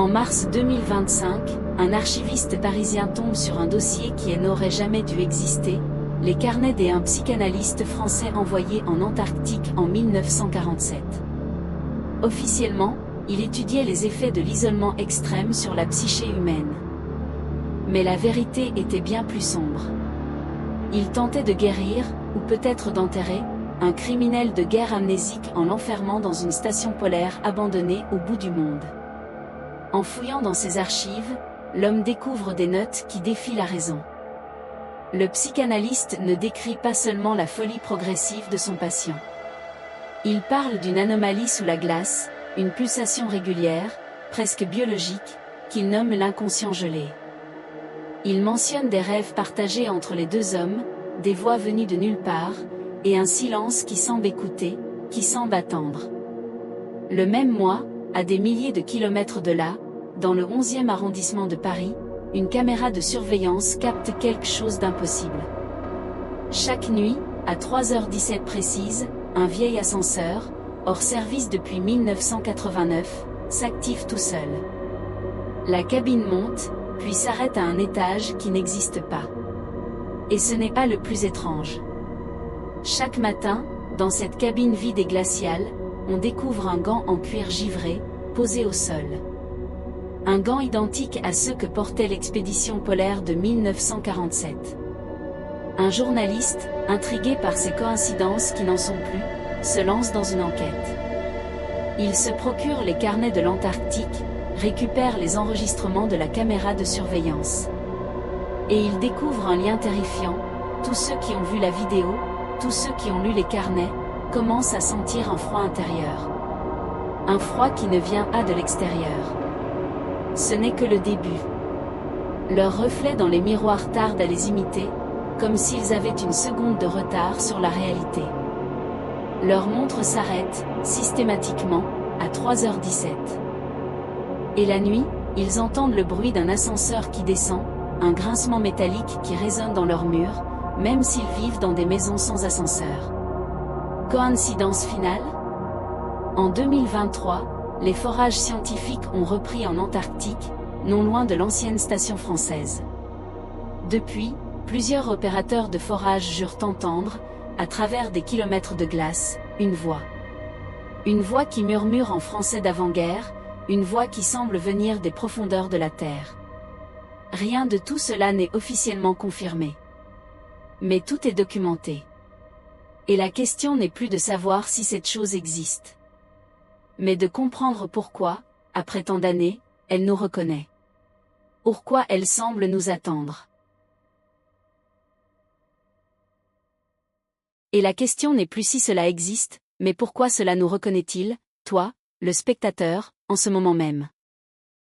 En mars 2025, un archiviste parisien tombe sur un dossier qui n'aurait jamais dû exister, les carnets d'un psychanalyste français envoyé en Antarctique en 1947. Officiellement, il étudiait les effets de l'isolement extrême sur la psyché humaine. Mais la vérité était bien plus sombre. Il tentait de guérir, ou peut-être d'enterrer, un criminel de guerre amnésique en l'enfermant dans une station polaire abandonnée au bout du monde. En fouillant dans ses archives, l'homme découvre des notes qui défient la raison. Le psychanalyste ne décrit pas seulement la folie progressive de son patient. Il parle d'une anomalie sous la glace, une pulsation régulière, presque biologique, qu'il nomme l'inconscient gelé. Il mentionne des rêves partagés entre les deux hommes, des voix venues de nulle part, et un silence qui semble écouter, qui semble attendre. Le même mois, à des milliers de kilomètres de là, dans le 11e arrondissement de Paris, une caméra de surveillance capte quelque chose d'impossible. Chaque nuit, à 3h17 précise, un vieil ascenseur, hors service depuis 1989, s'active tout seul. La cabine monte, puis s'arrête à un étage qui n'existe pas. Et ce n'est pas le plus étrange. Chaque matin, dans cette cabine vide et glaciale, on découvre un gant en cuir givré, posé au sol. Un gant identique à ceux que portait l'expédition polaire de 1947. Un journaliste, intrigué par ces coïncidences qui n'en sont plus, se lance dans une enquête. Il se procure les carnets de l'Antarctique, récupère les enregistrements de la caméra de surveillance. Et il découvre un lien terrifiant, tous ceux qui ont vu la vidéo, tous ceux qui ont lu les carnets, commencent à sentir un froid intérieur. Un froid qui ne vient pas de l'extérieur. Ce n'est que le début. Leurs reflets dans les miroirs tardent à les imiter, comme s'ils avaient une seconde de retard sur la réalité. Leur montre s'arrête, systématiquement, à 3h17. Et la nuit, ils entendent le bruit d'un ascenseur qui descend, un grincement métallique qui résonne dans leurs murs, même s'ils vivent dans des maisons sans ascenseur. Coïncidence finale ? En 2023, les forages scientifiques ont repris en Antarctique, non loin de l'ancienne station française. Depuis, plusieurs opérateurs de forage jurent entendre, à travers des kilomètres de glace, une voix. Une voix qui murmure en français d'avant-guerre, une voix qui semble venir des profondeurs de la Terre. Rien de tout cela n'est officiellement confirmé. Mais tout est documenté. Et la question n'est plus de savoir si cette chose existe, mais de comprendre pourquoi, après tant d'années, elle nous reconnaît. Pourquoi elle semble nous attendre. Et la question n'est plus si cela existe, mais pourquoi cela nous reconnaît-il, toi, le spectateur, en ce moment même.